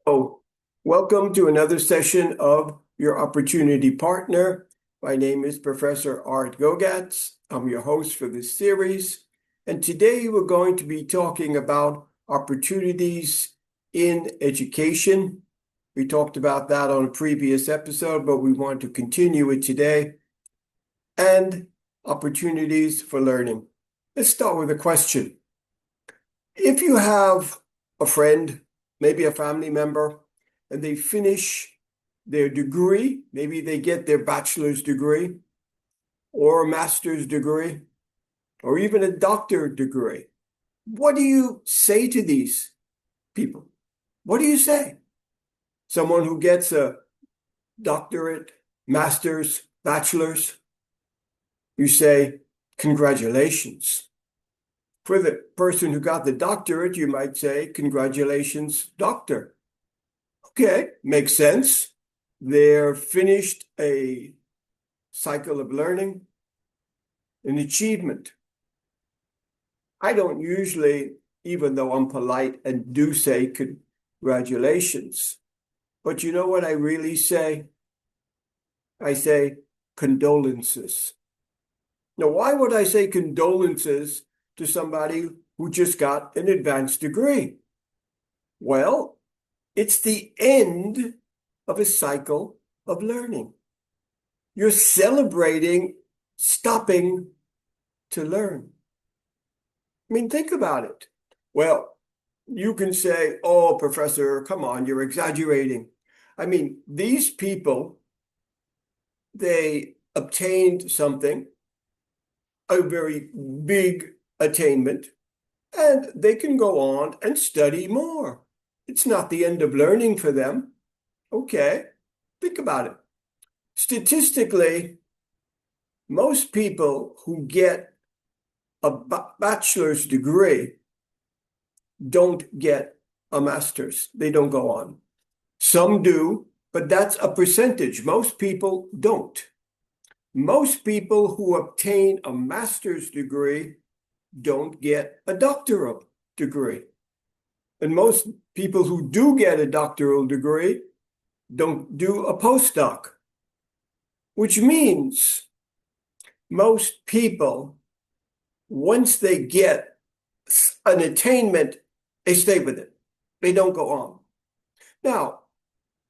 Oh, welcome to another session of Your Opportunity Partner. My name is Professor Art Gogatz. I'm your host for this series. And today we're going to be talking about opportunities in education. We talked about that on a previous episode, but we want to continue it today. And opportunities for learning. Let's start with a question. If you have a friend, maybe a family member, and they finish their degree, maybe they get their bachelor's degree or a master's degree or even a doctorate degree, what do you say to these people? What do you say? Someone who gets a doctorate, master's, bachelor's, you say, congratulations. For the person who got the doctorate, you might say, congratulations, doctor. Okay, makes sense. They're finished a cycle of learning, an achievement. I don't usually, even though I'm polite and do say congratulations, but you know what I really say? I say condolences. Now, why would I say condolences to somebody who just got an advanced degree? Well, it's the end of a cycle of learning. You're celebrating stopping to learn. I mean, think about it. Well, you can say, oh, professor, come on, you're exaggerating. I mean, these people, they obtained something, a very big attainment, and they can go on and study more. It's not the end of learning for them. Okay, think about it. Statistically, most people who get a bachelor's degree don't get a master's. They don't go on. Some do, but that's a percentage. Most people don't. Most people who obtain a master's degree don't get a doctoral degree. And most people who do get a doctoral degree don't do a postdoc, which means most people, once they get an attainment, they stay with it. They don't go on. Now,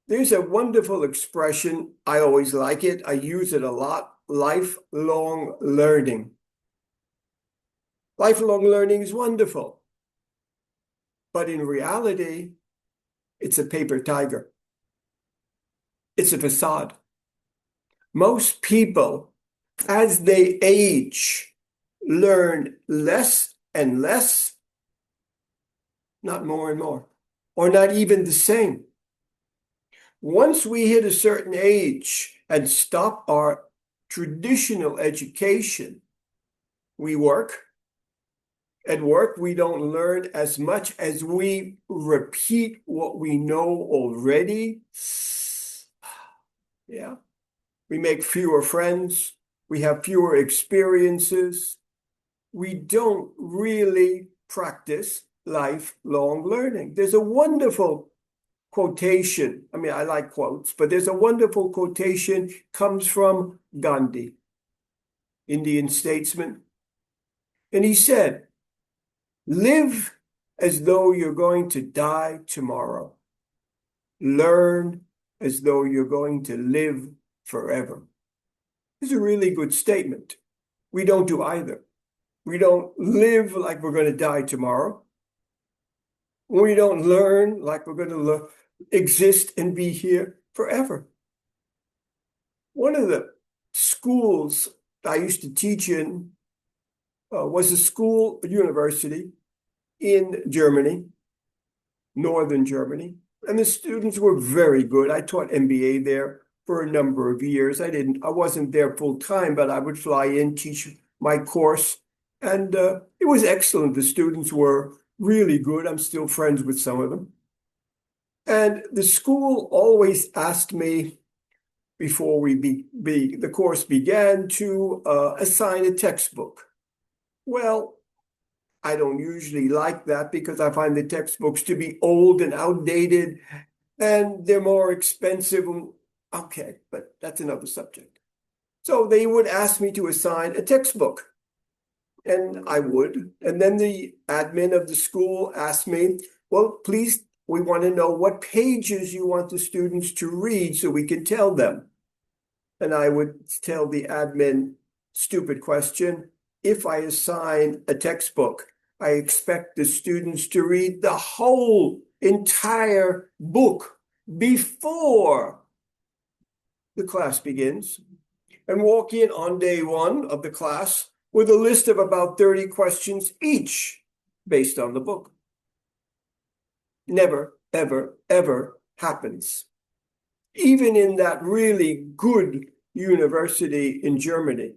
there's a wonderful expression. I always like it. I use it a lot. Lifelong learning. Lifelong learning is wonderful. But in reality, it's a paper tiger. It's a facade. Most people, as they age, learn less and less, not more and more, or not even the same. Once we hit a certain age and stop our traditional education, we work. At work, we don't learn as much as we repeat what we know already. Yeah. We make fewer friends. We have fewer experiences. We don't really practice lifelong learning. There's a wonderful quotation. I mean, I like quotes, but there's a wonderful quotation comes from Gandhi, Indian statesman. And he said, live as though you're going to die tomorrow. Learn as though you're going to live forever. It's a really good statement. We don't do either. We don't live like we're going to die tomorrow. We don't learn like we're going to exist and be here forever. One of the schools I used to teach in was a university in Germany, northern Germany, and the students were very good. I taught MBA there for a number of years. I wasn't there full time, but I would fly in, teach my course, and it was excellent. The students were really good. I'm still friends with some of them. And the school always asked me before the course began to assign a textbook. Well, I don't usually like that because I find the textbooks to be old and outdated and they're more expensive. Okay, but that's another subject. So they would ask me to assign a textbook, and I would. And then the admin of the school asked me, well, please, we want to know what pages you want the students to read so we can tell them. And I would tell the admin, stupid question. If I assign a textbook, I expect the students to read the whole entire book before the class begins and walk in on day one of the class with a list of about 30 questions each based on the book. Never, ever, ever happens. Even in that really good university in Germany,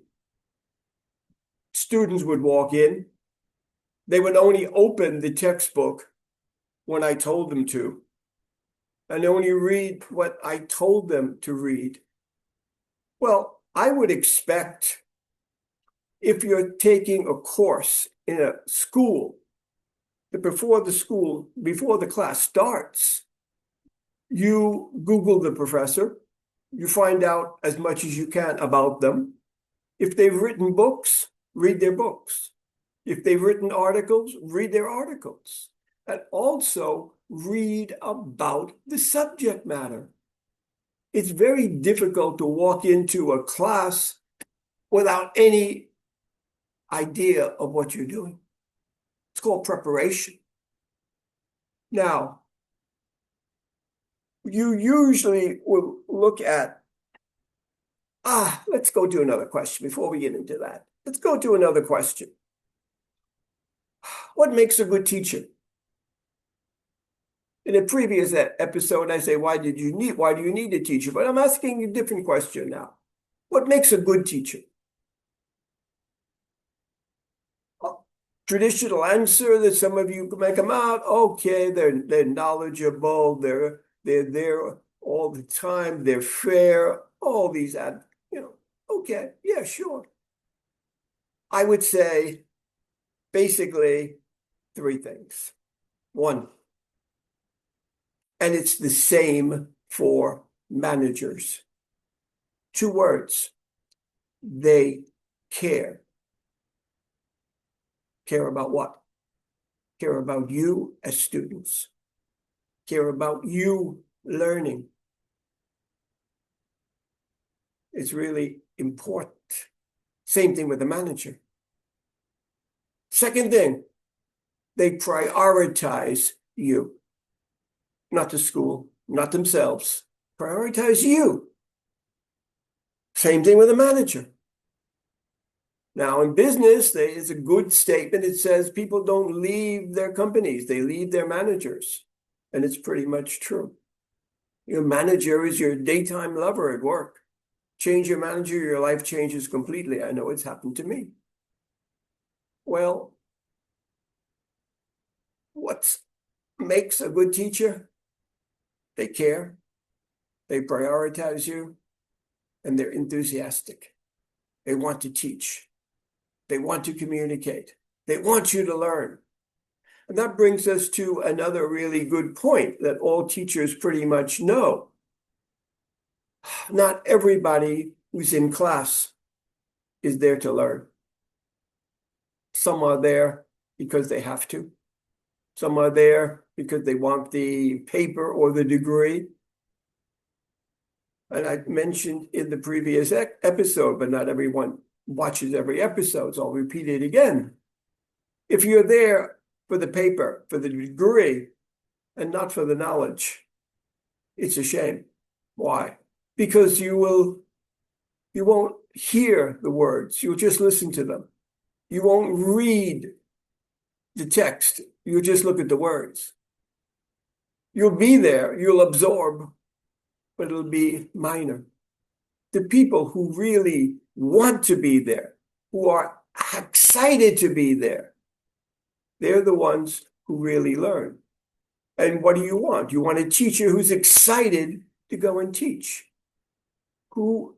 students would walk in. They would only open the textbook when I told them to, and only read what I told them to read. Well, I would expect if you're taking a course in a school, that before the class starts, you Google the professor, you find out as much as you can about them. If they've written books, read their books. If they've written articles, read their articles. And also read about the subject matter. It's very difficult to walk into a class without any idea of what you're doing. It's called preparation. Now, you usually will look at, let's go to another question before we get into that. Let's go to another question. What makes a good teacher? In a previous episode, I say, why do you need a teacher? But I'm asking you a different question now. What makes a good teacher? Traditional answer that some of you can make them out. Okay, they're knowledgeable, they're there all the time, they're fair, all these, okay, yeah, sure. I would say basically three things. One, and it's the same for managers. Two words, they care. Care about what? Care about you as students. Care about you learning. It's really important. Same thing with the manager. Second thing, they prioritize you. Not the school, not themselves. Prioritize you. Same thing with the manager. Now, in business, there is a good statement. It says people don't leave their companies, they leave their managers. And it's pretty much true. Your manager is your daytime lover at work. Change your manager, your life changes completely. I know it's happened to me. Well, what makes a good teacher? They care, they prioritize you, and they're enthusiastic. They want to teach. They want to communicate. They want you to learn. And that brings us to another really good point that all teachers pretty much know. Not everybody who's in class is there to learn. Some are there because they have to. Some are there because they want the paper or the degree. And I mentioned in the previous episode, but not everyone watches every episode, so I'll repeat it again. If you're there for the paper, for the degree, and not for the knowledge, it's a shame. Why? Because you won't hear the words, you'll just listen to them. You won't read the text, you'll just look at the words. You'll be there, you'll absorb, but it'll be minor. The people who really want to be there, who are excited to be there, they're the ones who really learn. And what do you want? You want a teacher who's excited to go and teach, who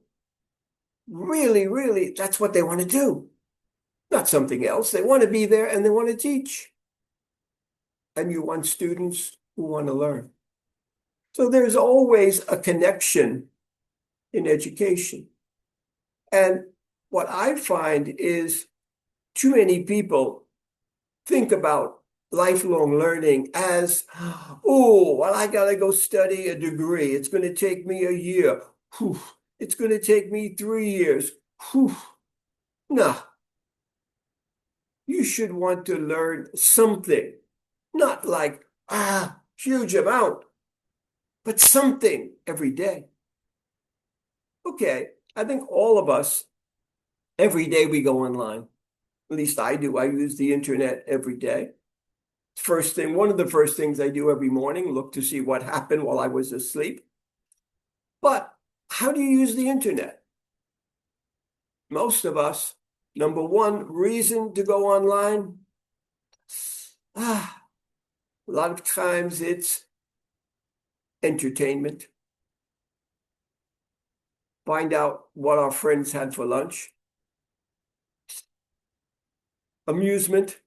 really, that's what they want to do, not something else. They want to be there and they want to teach. And you want students who want to learn. So there's always a connection in education. And what I find is too many people think about lifelong learning as, oh, well, I got to go study a degree. It's going to take me a year. Whew. It's going to take me 3 years. Whew. No, you should want to learn something, not like, huge amount, but something every day. Okay, I think all of us, every day we go online. At least I do. I use the internet every day. One of the first things I do every morning, look to see what happened while I was asleep. But how do you use the internet? Most of us, number one reason to go online, a lot of times it's entertainment. Find out what our friends had for lunch. Amusement.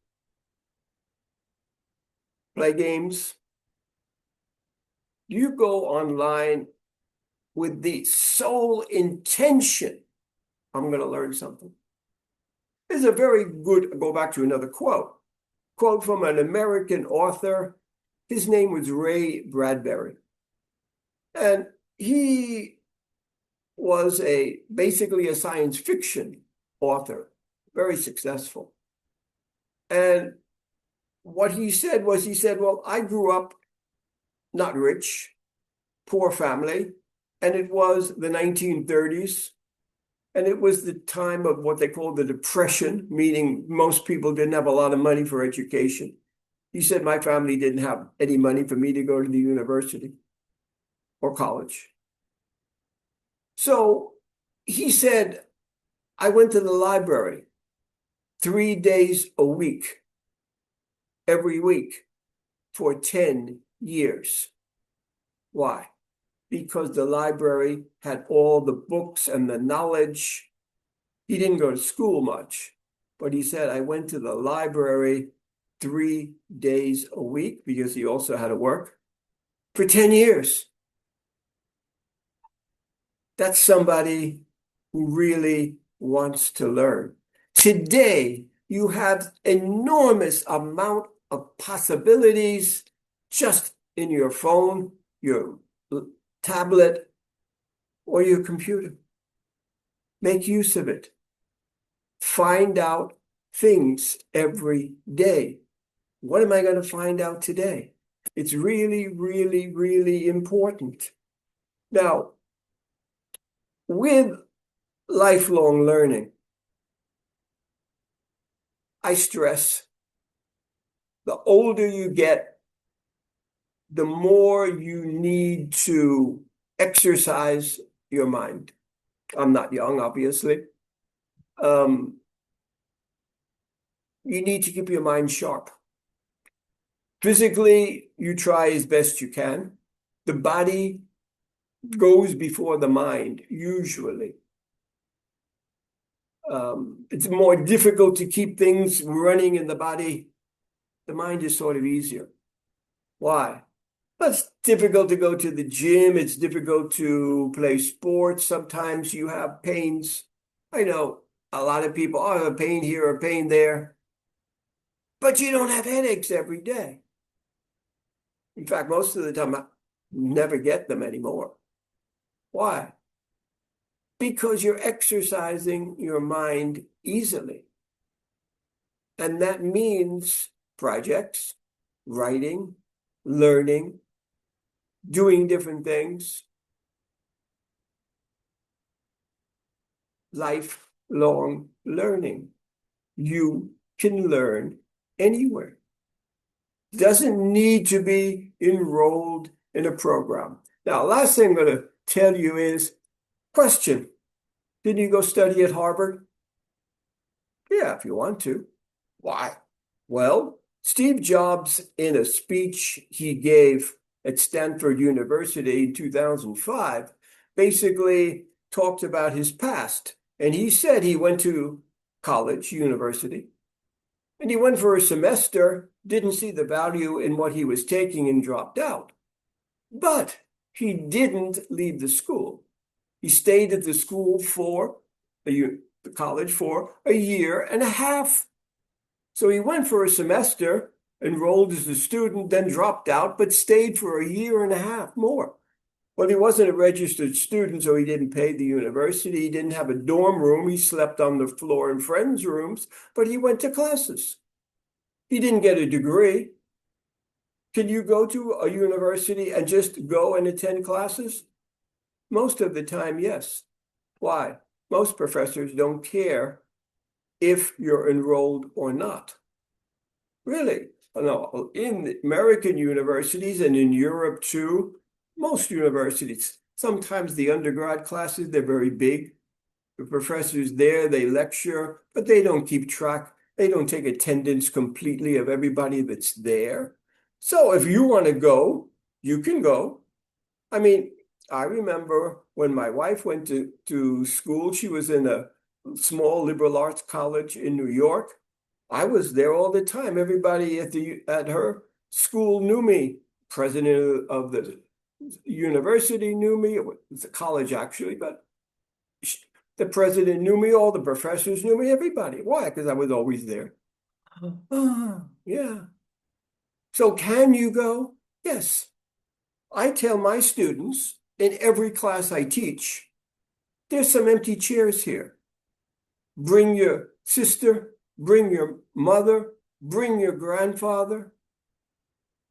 Play games. You go online with the sole intention, I'm going to learn something. There's a very good, go back to another quote from an American author. His name was Ray Bradbury. And he was basically a science fiction author, very successful. And what he said, well, I grew up not rich, poor family, and it was the 1930s. And it was the time of what they call the Depression, meaning most people didn't have a lot of money for education. He said, my family didn't have any money for me to go to the university or college. So he said, I went to the library 3 days a week, every week for 10 years. Why? Because the library had all the books and the knowledge. He didn't go to school much, but he said, I went to the library 3 days a week because he also had to work for 10 years. That's somebody who really wants to learn. Today, you have enormous amount of possibilities just in your phone, your tablet, or your computer. Make use of it. Find out things every day. What am I going to find out today? It's really, really, really important. Now, with lifelong learning, I stress the older you get, the more you need to exercise your mind. I'm not young, obviously. You need to keep your mind sharp. Physically, you try as best you can. The body goes before the mind, usually. It's more difficult to keep things running in the body. The mind is sort of easier. Why? Well, it's difficult to go to the gym. It's difficult to play sports. Sometimes you have pains. I know a lot of people, I have a pain here, a pain there. But you don't have headaches every day. In fact, most of the time, I never get them anymore. Why? Because you're exercising your mind easily. And that means projects, writing, learning, doing different things. Lifelong learning. You can learn anywhere. Doesn't need to be enrolled in a program. Now, last thing I'm going to tell you is, question, did you go study at Harvard? Yeah, if you want to. Why? Well, Steve Jobs, in a speech he gave at Stanford University in 2005, basically talked about his past. And he said he went to college, university, and he went for a semester, didn't see the value in what he was taking and dropped out. But he didn't leave the school. He stayed at the school the college for a year and a half. So he went for a semester, enrolled as a student, then dropped out, but stayed for a year and a half more. Well, he wasn't a registered student, so he didn't pay the university. He didn't have a dorm room. He slept on the floor in friends' rooms, but he went to classes. He didn't get a degree. Can you go to a university and just go and attend classes? Most of the time, yes. Why? Most professors don't care if you're enrolled or not. Really? No, in American universities and in Europe too, most universities, sometimes the undergrad classes, they're very big. The professors there, they lecture, but they don't keep track. They don't take attendance completely of everybody that's there. So if you want to go, you can go. I mean, I remember when my wife went to school, she was in a small liberal arts college in New York. I was there all the time. Everybody at her school knew me. President of the university knew me. It was a college actually, but the president knew me. All the professors knew me. Everybody. Why? Because I was always there. Yeah. So can you go? Yes. I tell my students in every class I teach, there's some empty chairs here. Bring your sister, bring your mother, bring your grandfather.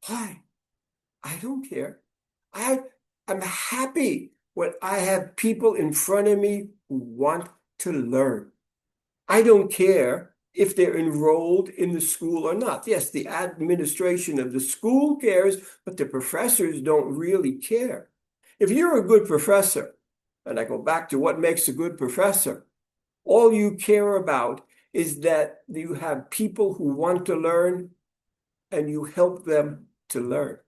Why? I don't care. I'm happy when I have people in front of me who want to learn. I don't care if they're enrolled in the school or not. Yes, the administration of the school cares, but the professors don't really care. If you're a good professor, and I go back to what makes a good professor, all you care about is that you have people who want to learn and you help them to learn.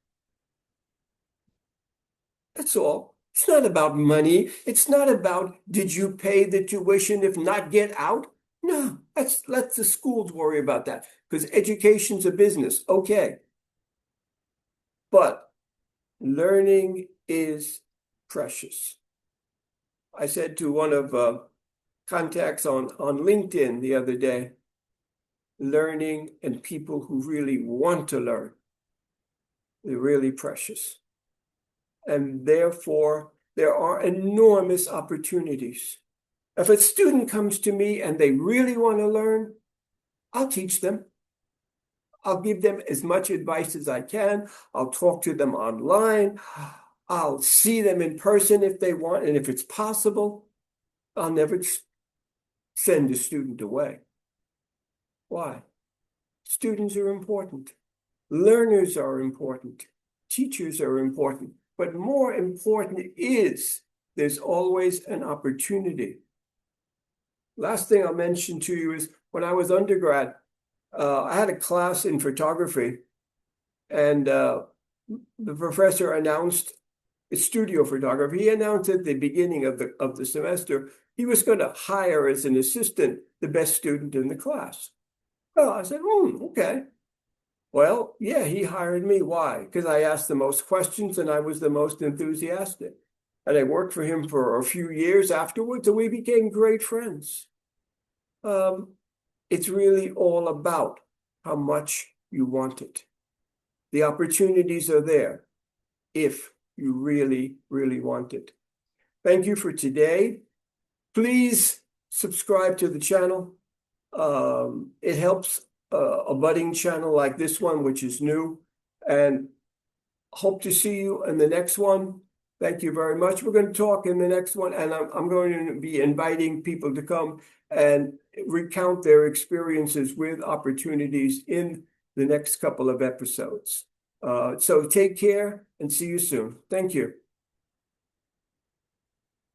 That's all. It's not about money. It's not about, did you pay the tuition? If not, get out. No, let the schools worry about that because education's a business. Okay. But learning is precious. I said to one of contacts on LinkedIn the other day, learning and people who really want to learn, they're really precious. And therefore, there are enormous opportunities. If a student comes to me and they really want to learn, I'll teach them. I'll give them as much advice as I can. I'll talk to them online. I'll see them in person if they want. And if it's possible, I'll never send a student away. Why? Students are important. Learners are important. Teachers are important. But more important is there's always an opportunity. Last thing I'll mention to you is when I was undergrad, I had a class in photography, and the professor announced it's studio photography. He announced at the beginning of the semester he was going to hire as an assistant the best student in the class. Well, I said, okay. Well, yeah, he hired me. Why? Because I asked the most questions and I was the most enthusiastic. And I worked for him for a few years afterwards, and we became great friends. It's really all about how much you want it. The opportunities are there if you really, really want it. Thank you for today. Please subscribe to the channel. It helps a budding channel like this one, which is new, and hope to see you in the next one. Thank you very much. We're going to talk in the next one, and I'm going to be inviting people to come and recount their experiences with opportunities in the next couple of episodes. So take care and see you soon. Thank you.